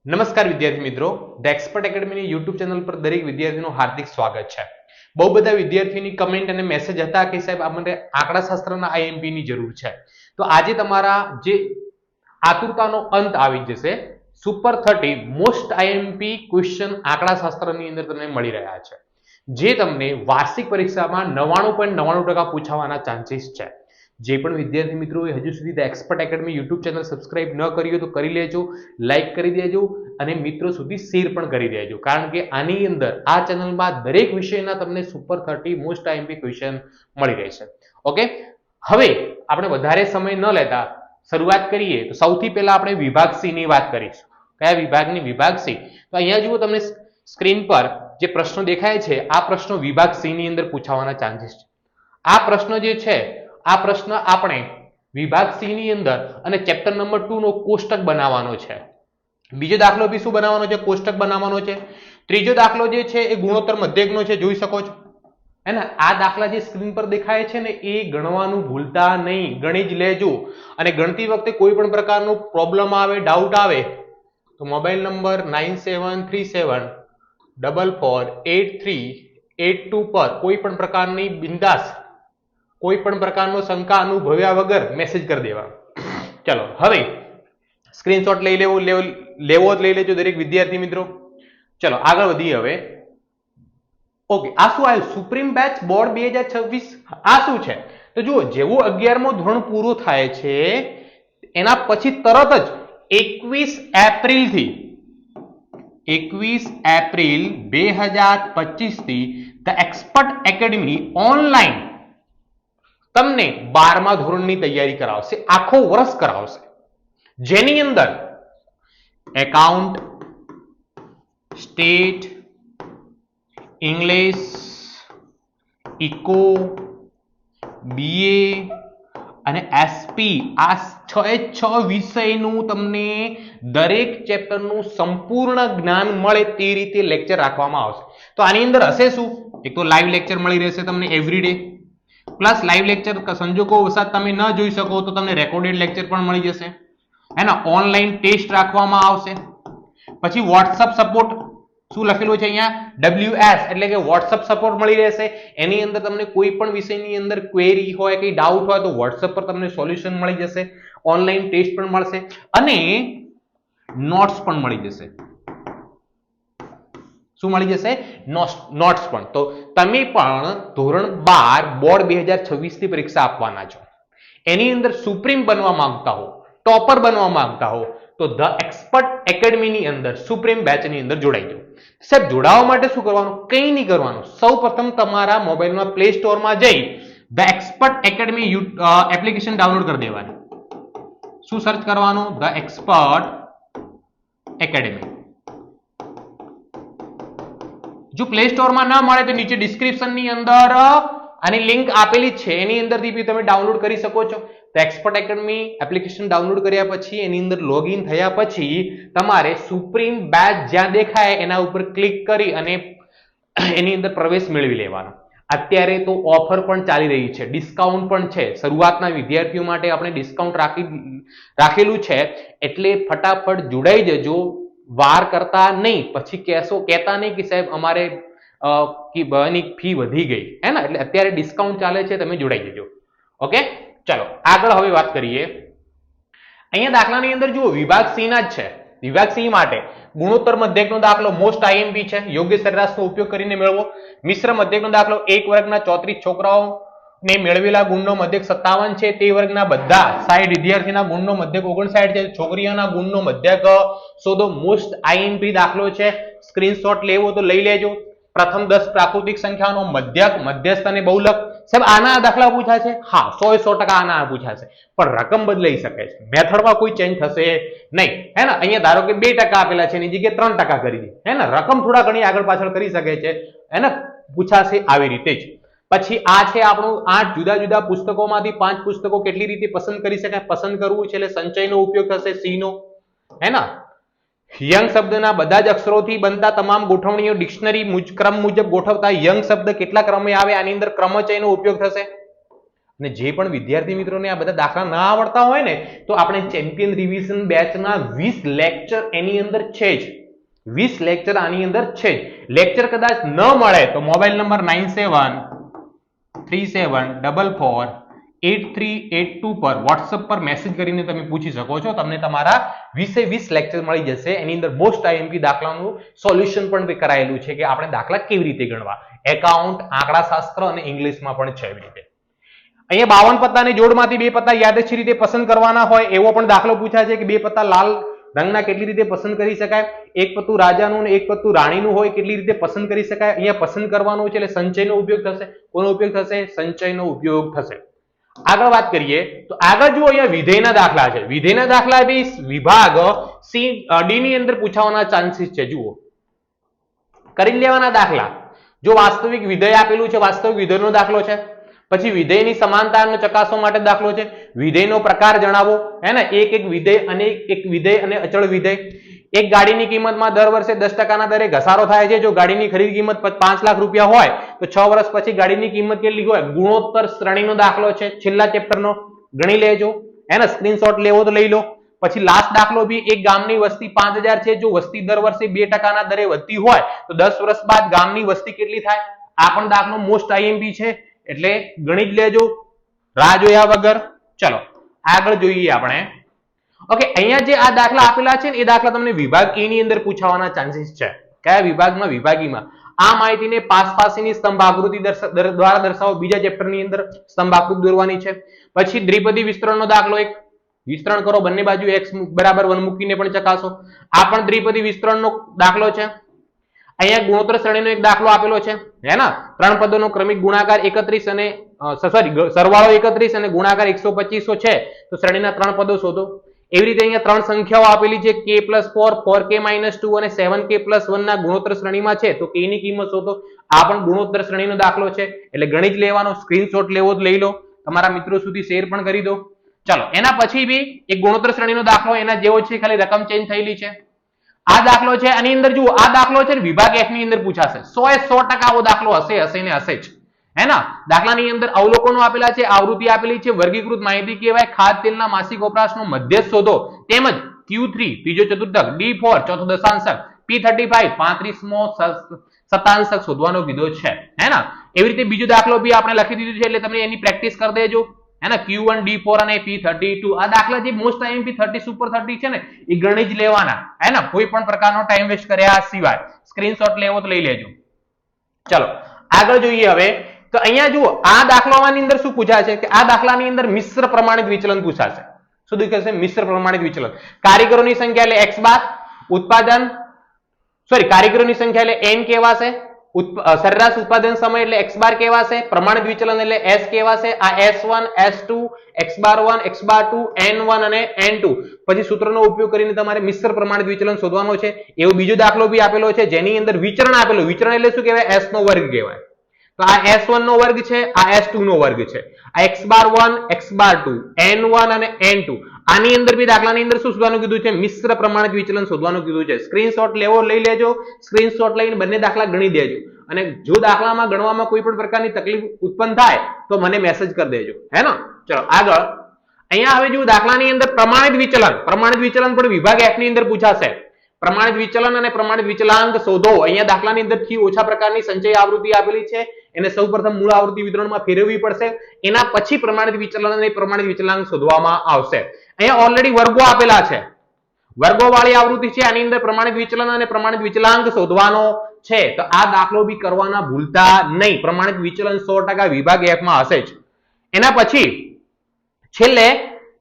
નમસ્કાર વિદ્યાર્થી મિત્રો, ધ એક્સપર્ટ એકેડમીની યુટ્યુબ ચેનલ પર દરેક વિદ્યાર્થીનું હાર્દિક સ્વાગત છે. બહુ બધા વિદ્યાર્થીઓની કમેન્ટ અને મેસેજ હતા કે સાહેબ આપણે આંકડાશાસ્ત્રના આઈએમપી ની જરૂર છે. તો આજે તમારા જે આતુરતાનો અંત આવી જશે. સુપર 30 મોસ્ટ આઈએમપી ક્વેશ્ચન આંકડાશાસ્ત્રની અંદર તમને મળી રહ્યા છે, જે તમને વાર્ષિક પરીક્ષામાં 99.99% પૂછાવાના ચાન્સીસ છે. જે પણ વિદ્યાર્થી મિત્રોએ હજુ સુધી the expert academy YouTube channel subscribe ન કરી હોય તો કરી લેજો, લાઈક કરી દેજો અને મિત્રો સુધી શેર પણ કરી દેજો, કારણ કે આની અંદર આ ચેનલમાં દરેક વિષયના તમને સુપર 30 મોસ્ટ આઈએમપી ક્વેશ્ચન મળી રહેશે. ઓકે, હવે આપણે વધારે સમય ન લેતા શરૂઆત કરીએ. તો સૌથી પહેલા આપણે વિભાગ સી ની વાત કરીશું. કયા વિભાગની? વિભાગ સી. તો અહીંયા જુઓ, તમને સ્ક્રીન પર જે પ્રશ્નો દેખાય છે આ પ્રશ્નો વિભાગ સી ની અંદર પૂછાવાના ચાન્સીસ છે. આ પ્રશ્ન જે છે આ પ્રશ્ન આપણે વિભાગ સી ની અંદર અને ચેપ્ટર નંબર 2 નો કોષ્ટક બનાવવાનો છે. બીજો દાખલો બી શું બનાવવાનો છે? કોષ્ટક બનાવવાનો છે. ત્રીજો દાખલો જે છે એ ગુણોત્તર મધ્યકનો છે, જોઈ શકો છો હે ને. આ દાખલા જે સ્ક્રીન પર દેખાય છે ને એ ગણવાનું ભૂલતા નહીં, ગણી જ લેજો. અને ગણતી વખતે કોઈ પણ પ્રકારનો પ્રોબ્લેમ આવે, ડાઉટ આવે તો મોબાઈલ નંબર 9737448382 પર કોઈ પણ પ્રકારની બિંદાસ કોઈ પણ પ્રકારનો શંકા અનુભવ્યા વગર મેસેજ કરી દેવા. ચલો, હવે સ્ક્રીનશોટ લઈ લેવો જ લઈ લેજો દરેક વિદ્યાર્થી મિત્રો. ચલો આગળ વધીએ હવે. ઓકે, આ શું આવ્યું? Supreme batch board 2026. આ શું છે? તો જુઓ, જેવું 11મો ધોરણ પૂરું થાય છે એના પછી તરત જ 21 એપ્રિલ 2025 થી ધ એક્સપર્ટ એકેડમી ઓનલાઈન તમને 12મા ધોરણની તૈયારી કરાવશે, આખો વર્ષ કરાવશે, જેની અંદર account, state, English, eco, BA અને એસપી, આ 6 વિષયનું તમને દરેક ચેપ્ટરનું સંપૂર્ણ જ્ઞાન મળે તે રીતે લેક્ચર રાખવામાં આવશે. તો આની અંદર હશે શું? એક તો લાઈવ લેક્ચર મળી રહેશે તમને એવરીડે, પ્લસ લાઈવ લેક્ચર સંજોગો વસાત તમે ન જોઈ શકો તો તમને રેકોર્ડેડ લેક્ચર પણ મળી જશે, હે ને. ઓનલાઈન ટેસ્ટ રાખવામાં આવશે. પછી વોટ્સઅપ સપોર્ટ, શું લખેલું છે અહીંયા? WS એટલે કે વોટ્સઅપ સપોર્ટ મળી રહેશે. એની અંદર તમને કોઈ પણ વિષયની અંદર ક્વેરી હોય, કઈ ડાઉટ હોય તો વોટ્સઅપ પર તમને સોલ્યુશન મળી જશે. ઓનલાઈન ટેસ્ટ પણ મળશે અને નોટ્સ પણ મળી જશે. શું મળી જશે? નોટ્સ પણ. તો તમે પણ ધોરણ 12 બોર્ડ 2026 ની પરીક્ષા આપવાના છો, એની અંદર સુપ્રીમ બનવા માંગતા હો, ટોપર બનવા માંગતા હો તો ધ એક્સપર્ટ એકેડમીની અંદર સુપ્રીમ બેચની અંદર જોડાઈ જાઓ. સાહેબ, જોડાવા માટે શું કરવાનું? કંઈ નહીં કરવાનું. સૌ પ્રથમ તમારા મોબાઈલમાં પ્લે સ્ટોરમાં જઈ the expert academy application download કરી દેવાની. શું સર્ચ કરવાનું? The expert academy. જો પ્લે સ્ટોરમાં ના મળે તો નીચે ડિસ્ક્રિપ્શનની અંદર આની લિંક આપેલી છે, એની અંદરથી બી તમે ડાઉનલોડ કરી શકો છો. તો એક્સપર્ટ એકેડમી એપ્લિકેશન ડાઉનલોડ કર્યા પછી એની અંદર લોગિન થયા પછી તમારે સુપ્રીમ બેચ જ્યાં દેખાય એના ઉપર ક્લિક કરી અને એની અંદર પ્રવેશ મેળવી લેવાનો. અત્યારે તો ઓફર પણ ચાલી રહી છે, ડિસ્કાઉન્ટ પણ છે. શરૂઆતના વિદ્યાર્થીઓ માટે આપણે ડિસ્કાઉન્ટ રાખેલું છે, એટલે ફટાફટ જોડાઈ જજો, વાર કરતા નહીં. પછી કહેતા નહીં કે સાહેબ અમારે ફી વધી ગઈ, હે ને. એટલે અત્યારે ડિસ્કાઉન્ટ ચાલે છે, તમે જોડાઈ જજો. ઓકે, ચલો આગળ હવે વાત કરીએ. અહીંયા દાખલાની અંદર જુઓ, વિભાગ સી ના જ છે. વિભાગ સી માટે ગુણોત્તર મધ્યકનો દાખલો મોસ્ટ આઈએમપી છે, યોગ્ય સરેરાશનો ઉપયોગ કરીને મેળવો. મિશ્ર મધ્યકનો દાખલો, એક વર્ગના 34 છોકરાઓને મેળવેલા ગુણનો મધ્યક 57 છે, તે વર્ગના બધા 60 વિદ્યાર્થીના ગુણનો મધ્યક 59 છે, છોકરીઓના ગુણનો મધ્યક શોધો. મોસ્ટ આઈએમપી દાખલો છે, સ્ક્રીનશોટ લેવો તો લઈ લેજો. પ્રથમ 10 પ્રાકૃતિક સંખ્યાનો મધ્યક, મધ્યસ્થ અને બહુલક. સાહેબ, આના દાખલા પૂછાશે? હા, 100% આના પૂછાશે, પણ રકમ બદલાઈ શકે છે, મેથડમાં કોઈ ચેન્જ થશે નહીં, હે ને. અહીંયા ધારો કે 2% આપેલા છે, એની જગ્યાએ 3% કરી દી, હે ને. રકમ થોડા ઘણી આગળ પાછળ કરી શકે છે, હે ને. પૂછાશે આવી રીતે જ. પછી આ છે આપણું 8 જુદા જુદા પુસ્તકોમાંથી 5 પુસ્તકો કેટલી રીતે પસંદ કરી શકાય? પસંદ કરવું છે એટલે સંચયનો ઉપયોગ થશે, સી નો, હે ને. યંગ શબ્દના બધા જ અક્ષરોથી બનતા તમામ ગોઠવણીઓ ડિક્શનરી ક્રમ મુજબ ગોઠવતા યંગ શબ્દ કેટલા ક્રમે આવે? આની અંદર ક્રમચયનો ઉપયોગ થશે. અને જે પણ વિદ્યાર્થી મિત્રોને આ બધા દાખલા ના આવડતા હોય ને તો આપણે ચેમ્પિયન રિવિઝન બેચના 20 લેક્ચર એની અંદર છે જ, 20 લેક્ચર આની અંદર છે જ. લેક્ચર કદાચ ન મળે તો મોબાઈલ નંબર 9737448382 પર વોટ્સએપ પર મેસેજ કરીને તમે પૂછી શકો છો. તમને તમારા 20 લેક્ચર મળી જશે. એની અંદર મોસ્ટ આઈએમપી દાખલાનું સોલ્યુશન પણ કરાયેલું છે કે આપણે દાખલા કેવી રીતે ગણવા, એકાઉન્ટ, આંકડાશાસ્ત્ર અને ઇંગ્લિશમાં પણ છે એવી રીતે. અહીંયા 52 પત્તાની જોડમાંથી 2 પત્તા યાદચ્છિક રીતે પસંદ કરવાના હોય એવો પણ દાખલો પૂછાય છે કે 2 પત્તા લાલ રંગના કેટલી રીતે પસંદ કરી શકાય, એક પત્તું રાજાનું અને એક પત્તું રાણીનું હોય કેટલી રીતે પસંદ કરી શકાય. અહીંયા પસંદ કરવાનું છે એટલે સંચયનો ઉપયોગ થશે. કોનો ઉપયોગ થશે? સંચયનો ઉપયોગ થશે. આગળ વાત કરીએ તો આગળ જુઓ અહીંયા વિધેયના દાખલા છે. વિધેયના દાખલા બી વિભાગ સી ડી ની અંદર પૂછાવાના ચાન્સીસ છે. જુઓ કરી લેવાના દાખલા. જો વાસ્તવિક વિધેય આપેલું છે, વાસ્તવિક વિધેયનો દાખલો છે. પછી વિધેયની સમાનતાનો ચકાસવા માટે દાખલો છે. વિધેયનો પ્રકાર જણાવો, હે ને, એક વિધેય અને અચળ વિધેય. એક ગાડીની કિંમતમાં દર વર્ષે 10% દરે ઘસારો થાય છે. જો ગાડીની ખરીદ કિંમત 5 લાખ રૂપિયા હોય તો 6 વર્ષ પછી ગાડીની કિંમત કેટલી હોય? ગુણોત્તર શ્રેણીનો દાખલો છે, છેલ્લા ચેપ્ટરનો. ગણી લેજો, હે ને, સ્ક્રીનશોટ લેવો તો લઈ લો. પછી લાસ્ટ દાખલો બી એક ગામની વસ્તી 5000 છે. જો વસ્તી દર વર્ષે 2% દરે વધતી હોય તો 10 વર્ષ બાદ ગામની વસ્તી કેટલી થાય? આ પણ દાખલો મોસ્ટ આઈએમપી છે એટલે ગણી જ લેજો રાહ જોયા વગર. ચલો આગળ જોઈએ આપણે. ઓકે, અહીંયા જે આ દાખલા આપેલા છે ને એ દાખલા તમને વિભાગ એ ની અંદર પૂછાવાના ચાન્સીસ છે. કયા વિભાગમાં? વિભાગીમાં. આ માહિતીને પાસપાસીની સ્તંભ આકૃતિ દ્વારા દર્શાવો. બીજા ચેપ્ટરની અંદર સ્તંભ આકૃતિ દોરવાની છે. પછી દ્વિપદી વિસ્તરણનો દાખલો એક વિસ્તરણ કરો, બંને બાજુ x બરાબર 1 મૂકીને પણ ચકાસો. આ પણ દ્વિપદી વિસ્તરણનો દાખલો છે. અહીંયા ગુણોત્તર શ્રેણીનો એક દાખલો આપેલો છે, હે ને, 3 પદોનો ક્રમિક ગુણાકાર 31 અને સરવાળો 31 અને ગુણાકાર 125 છે તો શ્રેણીના 3 પદો શોધો. એવી રીતે અહીંયા 3 સંખ્યાઓ આપેલી છે, k+4, 4k - 2 અને 7k+1 ના ગુણોત્તર શ્રેણીમાં છે તો k ની કિંમત શોધો. આ પણ ગુણોત્તર શ્રેણીનો દાખલો છે એટલે ગણી જ લેવાનો. સ્ક્રીનશોટ લેવો તો લઈ લો, તમારા મિત્રો સુધી શેર પણ કરી દો. ચાલો એના પછી બી એક ગુણોત્તર શ્રેણીનો દાખલો એના જેવો છે, ખાલી રકમ ચેન્જ થયેલી છે. આ દાખલો છે, આની અંદર જુઓ, આ દાખલો છે ને વિભાગ F ની અંદર પૂછાશે. 100% આવો દાખલો હશે ને હશે જ, હે ને. દાખલાની અંદર અવલોકનો આપેલા છે, આવૃત્તિ આપેલી છે, વર્ગીકૃત માહિતી કહેવાય, ખાદ્ય તેલના માસિક વપરાશનો મધ્યસ્થ શોધો, તેમજ Q3 ત્રીજો ચતુર્થક, D4 ચોથો દશાંશક, P35 35મો શતાંશક શોધવાનો કીધો છે, હે ને. એવી રીતે બીજો દાખલો બી આપણે લખી દીધું છે એટલે તમે એની પ્રેક્ટિસ કરી દેજો, હે ને. Q1 D4 અને P32 આ દાખલા જે મોસ્ટ આઈએમપી 30 સુપર 30 છે ને એ ગણી જ લેવાના, હે ને, કોઈ પણ પ્રકારનો ટાઈમ વેસ્ટ કર્યા સિવાય. સ્ક્રીનશોટ લેવો તો લઈ લેજો. ચલો આગળ જોઈએ હવે. તો અહીંયા જુઓ, આ દાખલાની અંદર શું પૂછાય છે કે આ દાખલાની અંદર મિશ્ર પ્રમાણિત વિચલન પૂછાશે. શું દેખાશે? મિશ્ર પ્રમાણિત વિચલન. કારીગરોની સંખ્યા એટલે x બાર, ઉત્પાદન કારીગરોની સંખ્યા એટલે n કહેવાશે, સરેરાશ ઉત્પાદન સમય એટલે x બાર કહેવાશે, પ્રમાણિત વિચલન એટલે s કહેવાશે. આ s1 s2 x1 x2 n1 અને n2. પછી સૂત્રનો ઉપયોગ કરીને તમારે મિશ્ર પ્રમાણિત વિચલન શોધવાનો છે. એવો બીજો દાખલો બી આપેલો છે જેની અંદર વિચરણ આપેલું. વિચરણ એટલે શું કહેવાય? s નો વર્ગ કહેવાય. તો આ s1 નો વર્ગ છે, આ s2 નો વર્ગ છે. આ x1 x2 n1 અને n2. આની અંદર બી દાખલાની અંદર શું શોધવાનું કીધું છે? મિશ્ર પ્રમાણિત વિચલન શોધવાનું કીધું છે. સ્ક્રીનશોટ લેવો લઈ લેજો. સ્ક્રીનશોટ લઈને બંને દાખલા ગણી દેજો. અને જો દાખલામાં ગણવામાં કોઈ પણ પ્રકારની તકલીફ ઉત્પન્ન થાય તો મને મેસેજ કરી દેજો, હે ને. ચલો આગળ અહીંયા હવે જો દાખલાની અંદર પ્રમાણિત વિચલન પણ વિભાગ F ની અંદર પૂછાશે. પ્રમાણિત વિચલન અને પ્રમાણિત વિચલાંક શોધો. અહીંયા દાખલાની અંદર થી ઓછા પ્રકારની સંચય આવૃત્તિ આપેલી છે, એને સૌપ્રથમ મૂળ આવૃત્તિ વિતરણમાં ફેરવવી પડશે. એના પછી પ્રમાણિત વિચલન અને પ્રમાણિત વિચલાંક શોધવામાં આવશે. અહીંયા ઓલરેડી વર્ગો આપેલા છે, વર્ગો વાળી આવૃત્તિ છે. આની અંદર પ્રમાણિત વિચલન અને પ્રમાણિત વિચલાંક શોધવાનો છે. તો આ દાખલો બી કરવાના ભૂલતા નહીં. પ્રમાણિત વિચલન 100% વિભાગ F માં હશે જ. એના પછી છેલ્લે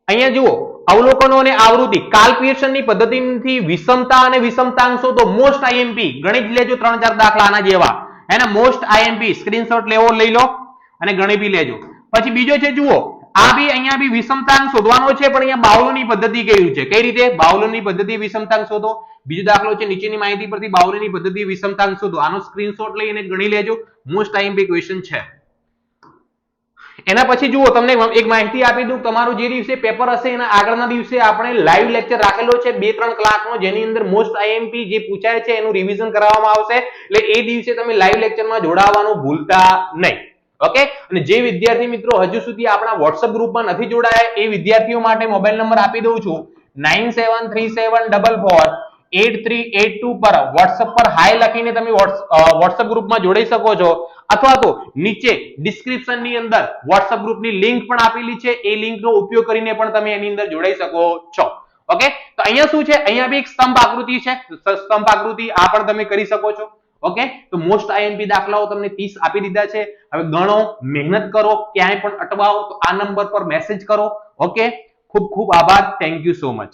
અહીંયા જુઓ, અવલોકનો અને આવૃત્તિ. કાર્લ પિયર્સનની પદ્ધતિથી વિષમતા અને વિષમતાંક શોધો. મોસ્ટ આઈએમપી ગણી જ લેજો 3-4 દાખલા આના જેવા, એને મોસ્ટ આઈએમપી. સ્ક્રીનશોટ લેવો લઈ લો અને ગણી બી લેજો. પછી બીજો છે જુઓ, આ બી અહીંયા બી વિષમતાંક શોધવાનો છે, પણ અહીંયા બાઉલોની પદ્ધતિ કહ્યું છે. કઈ રીતે? બાઉલોની પદ્ધતિ વિષમતાંક શોધો. બીજો દાખલો છે, નીચેની માહિતી પરથી બાઉલોની પદ્ધતિ વિષમતાંક શોધો. આનો સ્ક્રીનશોટ લઈને ગણી લેજો. મોસ્ટ આઈએમપી ક્વેશ્ચન છે. એના પછી જુઓ, તમને એક માહિતી આપી દઉં. તમારું જે દિવસે પેપર હશે એના આગળના દિવસે આપણે લાઈવ લેક્ચર રાખેલો છે 2-3 કલાકનો, જેની અંદર મોસ્ટ આઈએમપી જે પૂછાય છે એનું રિવિઝન કરાવવામાં આવશે. એટલે એ દિવસે તમે લાઈવ લેક્ચરમાં જોડાવાનું ભૂલતા નહીં. ઓકે, અને જે વિદ્યાર્થી મિત્રો હજુ સુધી આપણા WhatsApp ગ્રુપમાં નથી જોડાયા એ વિદ્યાર્થીઓ માટે મોબાઈલ નંબર આપી દઉં છું 9737448382 પર WhatsApp પર હાય લખીને તમે WhatsApp ગ્રુપમાં જોડાઈ શકો છો, અથવા તો નીચે ડિસ્ક્રિપ્શન ની અંદર WhatsApp ગ્રુપની લિંક પણ આપેલી છે, એ લિંકનો ઉપયોગ કરીને પણ તમે એની અંદર જોડાઈ શકો છો. ઓકે, તો અહીંયા શું છે, અહીંયા બી એક સ્તંભ આકૃતિ છે, સ્તંભ આકૃતિ આ પણ તમે કરી શકો છો. ઓકે, તો મોસ્ટ આઈએમપી દાખલાઓ તમને 30 આપી દીધા છે. હવે ગણો, મહેનત કરો, ક્યાંય પણ અટવાઓ તો આ નંબર પર મેસેજ કરો. ઓકે, ખૂબ ખૂબ આભાર. Thank you so much.